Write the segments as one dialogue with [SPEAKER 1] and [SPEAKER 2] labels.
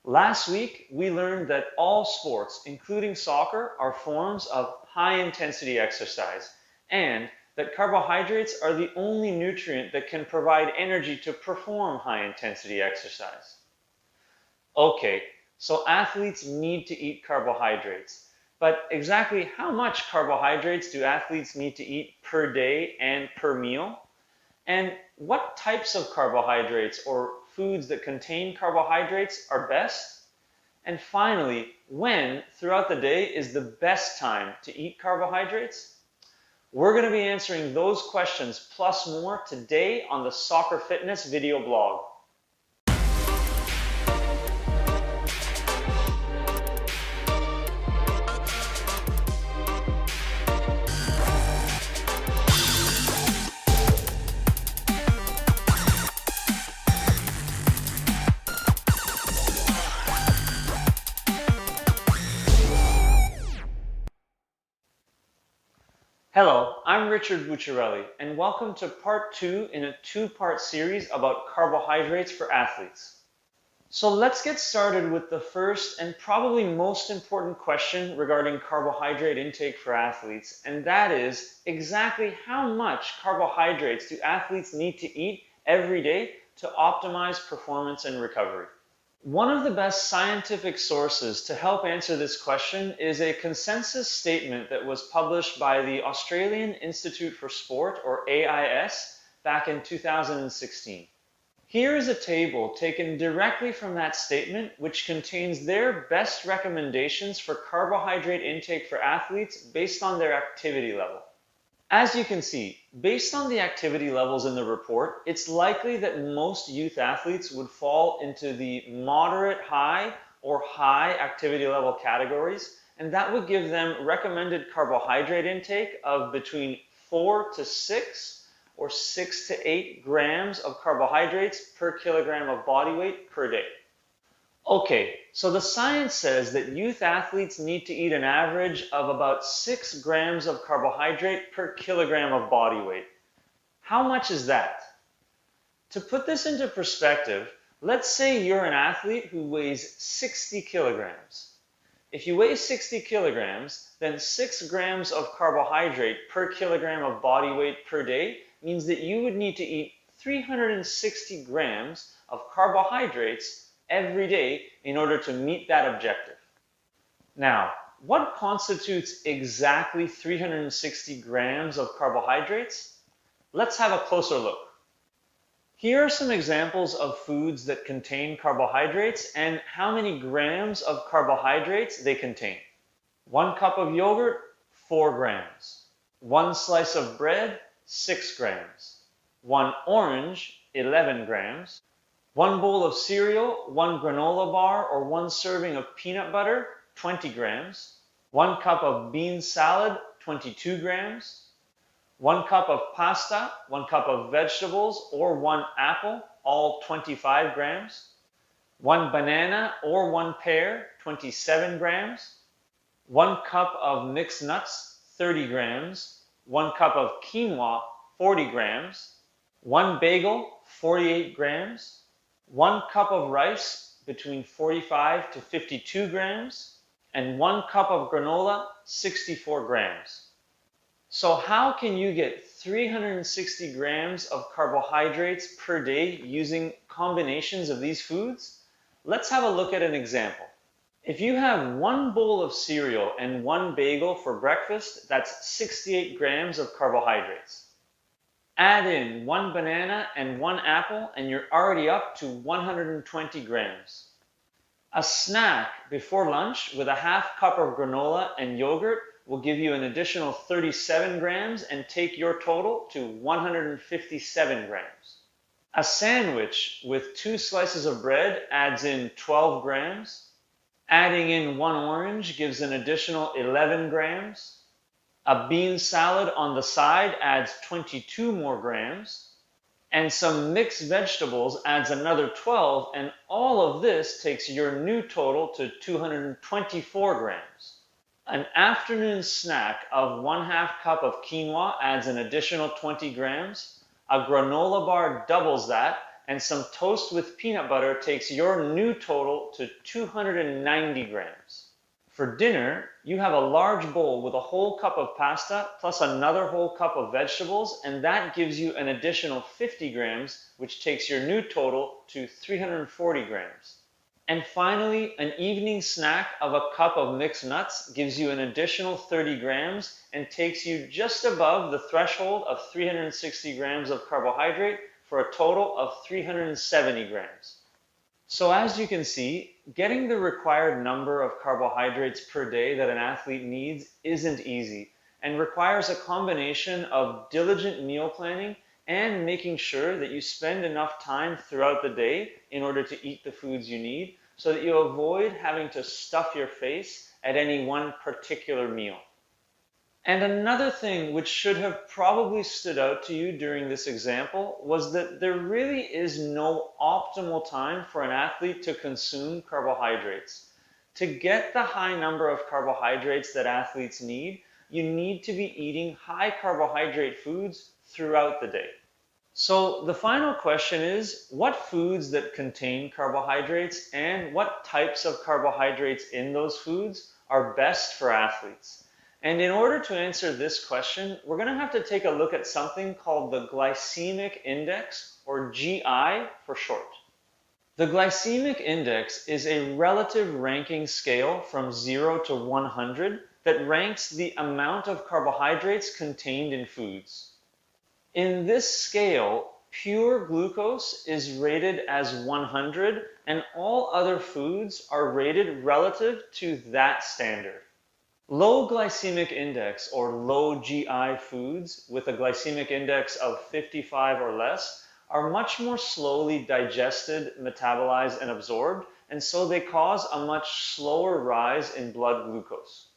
[SPEAKER 1] Last week, we learned that all sports, including soccer, are forms of high-intensity exercise, and that carbohydrates are the only nutrient that can provide energy to perform high-intensity exercise. Okay, so athletes need to eat carbohydrates, but exactly how much carbohydrates do athletes need to eat per day and per meal? And what types of carbohydrates or foods that contain carbohydrates are best? And finally, when throughout the day is the best time to eat carbohydrates? We're going to be answering those questions plus more today on the Soccer Fitness video blog. Hello, I'm Richard Bucciarelli, and welcome to part 2 in a two-part series about carbohydrates for athletes. So let's get started with the first and probably most important question regarding carbohydrate intake for athletes, and that is exactly how much carbohydrates do athletes need to eat every day to optimize performance and recovery? One of the best scientific sources to help answer this question is a consensus statement that was published by the Australian Institute for Sport, or AIS, back in 2016. Here is a table taken directly from that statement, which contains their best recommendations for carbohydrate intake for athletes based on their activity level. As you can see, based on the activity levels in the report, it's likely that most youth athletes would fall into the moderate high or high activity level categories, and that would give them recommended carbohydrate intake of between 4 to 6 or 6 to 8 grams of carbohydrates per kilogram of body weight per day. Okay, so the science says that youth athletes need to eat an average of about 6 grams of carbohydrate per kilogram of body weight. How much is that? To put this into perspective, let's say you're an athlete who weighs 60 kilograms. If you weigh 60 kilograms, then 6 grams of carbohydrate per kilogram of body weight per day means that you would need to eat 360 grams of carbohydrates every day in order to meet that objective. Now, what constitutes exactly 360 grams of carbohydrates? Let's have a closer look. Here are some examples of foods that contain carbohydrates and how many grams of carbohydrates they contain. 1 cup of yogurt, 4 grams. 1 slice of bread, 6 grams. 1 orange, 11 grams. 1 bowl of cereal, 1 granola bar, or 1 serving of peanut butter, 20 grams. 1 cup of bean salad, 22 grams. 1 cup of pasta, 1 cup of vegetables, or 1 apple, all 25 grams. 1 banana or 1 pear, 27 grams. 1 cup of mixed nuts, 30 grams. 1 cup of quinoa, 40 grams. 1 bagel, 48 grams. 1 cup of rice, between 45 to 52 grams, and 1 cup of granola, 64 grams. So how can you get 360 grams of carbohydrates per day using combinations of these foods? Let's have a look at an example. If you have 1 bowl of cereal and 1 bagel for breakfast, that's 68 grams of carbohydrates. Add in 1 banana and 1 apple, and you're already up to 120 grams. A snack before lunch with a half cup of granola and yogurt will give you an additional 37 grams and take your total to 157 grams. A sandwich with 2 slices of bread adds in 12 grams. Adding in 1 orange gives an additional 11 grams. A bean salad on the side adds 22 more grams, and some mixed vegetables adds another 12, and all of this takes your new total to 224 grams. An afternoon snack of 1/2 cup of quinoa adds an additional 20 grams. A granola bar doubles that, and some toast with peanut butter takes your new total to 290 grams. For dinner, you have a large bowl with a whole cup of pasta plus another whole cup of vegetables, and that gives you an additional 50 grams, which takes your new total to 340 grams. And finally, an evening snack of a cup of mixed nuts gives you an additional 30 grams and takes you just above the threshold of 360 grams of carbohydrate for a total of 370 grams. So as you can see, getting the required number of carbohydrates per day that an athlete needs isn't easy and requires a combination of diligent meal planning and making sure that you spend enough time throughout the day in order to eat the foods you need so that you avoid having to stuff your face at any one particular meal. And another thing which should have probably stood out to you during this example was that there really is no optimal time for an athlete to consume carbohydrates. To get the high number of carbohydrates that athletes need, you need to be eating high carbohydrate foods throughout the day. So the final question is, what foods that contain carbohydrates and what types of carbohydrates in those foods are best for athletes? And in order to answer this question, we're going to have to take a look at something called the Glycemic Index, or GI for short. The Glycemic Index is a relative ranking scale from 0 to 100 that ranks the amount of carbohydrates contained in foods. In this scale, pure glucose is rated as 100 and all other foods are rated relative to that standard. Low glycemic index or low GI foods with a glycemic index of 55 or less are much more slowly digested, metabolized, and absorbed, and so they cause a much slower rise in blood glucose.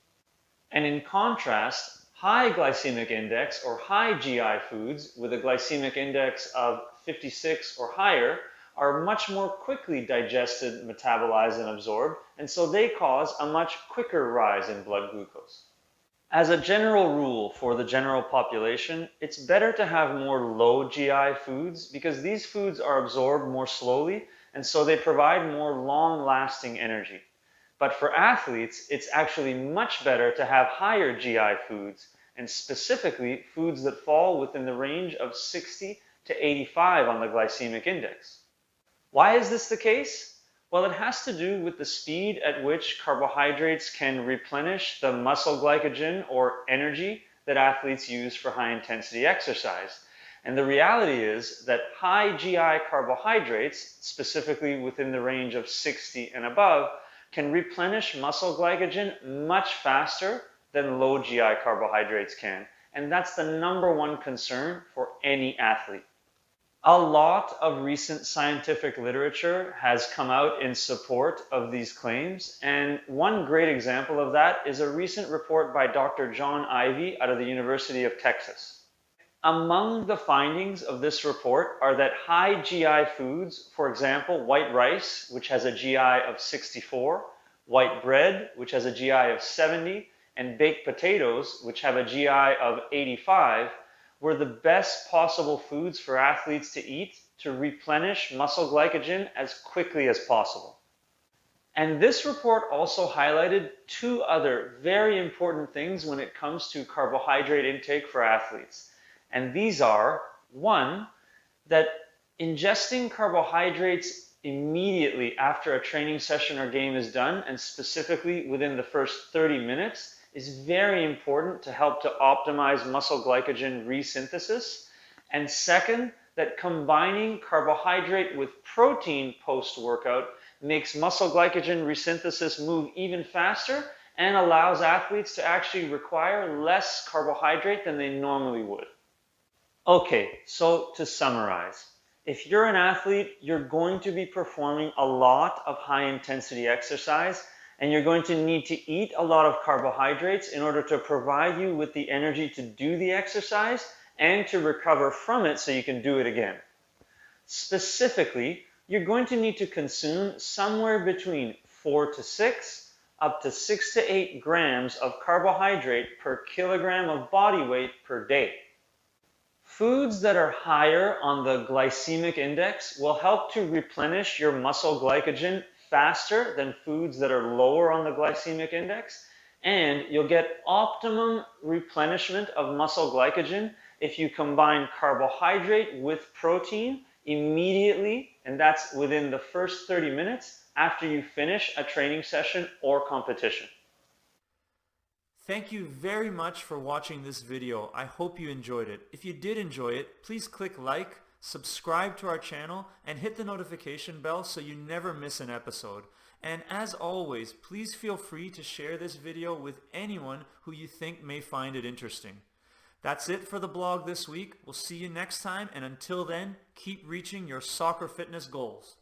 [SPEAKER 1] And in contrast, high glycemic index or high GI foods with a glycemic index of 56 or higher are much more quickly digested, metabolized, and absorbed, and so they cause a much quicker rise in blood glucose. As a general rule for the general population, it's better to have more low GI foods because these foods are absorbed more slowly, and so they provide more long-lasting energy. But for athletes, it's actually much better to have higher GI foods, and specifically foods that fall within the range of 60 to 85 on the glycemic index. Why is this the case? Well, it has to do with the speed at which carbohydrates can replenish the muscle glycogen or energy that athletes use for high intensity exercise. And the reality is that high GI carbohydrates, specifically within the range of 60 and above, can replenish muscle glycogen much faster than low GI carbohydrates can. And that's the number one concern for any athlete. A lot of recent scientific literature has come out in support of these claims, and one great example of that is a recent report by Dr. John Ivey out of the University of Texas. Among the findings of this report are that high GI foods, for example, white rice, which has a GI of 64, white bread, which has a GI of 70, and baked potatoes, which have a GI of 85, were the best possible foods for athletes to eat to replenish muscle glycogen as quickly as possible. And this report also highlighted two other very important things when it comes to carbohydrate intake for athletes. And these are, one, that ingesting carbohydrates immediately after a training session or game is done, and specifically within the first 30 minutes, is very important to help to optimize muscle glycogen resynthesis. And second, that combining carbohydrate with protein post-workout makes muscle glycogen resynthesis move even faster and allows athletes to actually require less carbohydrate than they normally would. Okay, so to summarize, if you're an athlete, you're going to be performing a lot of high-intensity exercise, and you're going to need to eat a lot of carbohydrates in order to provide you with the energy to do the exercise and to recover from it so you can do it again. Specifically, you're going to need to consume somewhere between 4 to 6, up to 6 to 8 grams of carbohydrate per kilogram of body weight per day. Foods that are higher on the glycemic index will help to replenish your muscle glycogen faster than foods that are lower on the glycemic index, and you'll get optimum replenishment of muscle glycogen if you combine carbohydrate with protein immediately, and that's within the first 30 minutes after you finish a training session or competition.
[SPEAKER 2] Thank you very much for watching this video. I hope you enjoyed it. If you did enjoy it, please click like, subscribe to our channel, and hit the notification bell so you never miss an episode. And as always, please feel free to share this video with anyone who you think may find it interesting. That's it for the blog this week. We'll see you next time, and until then, keep reaching your soccer fitness goals.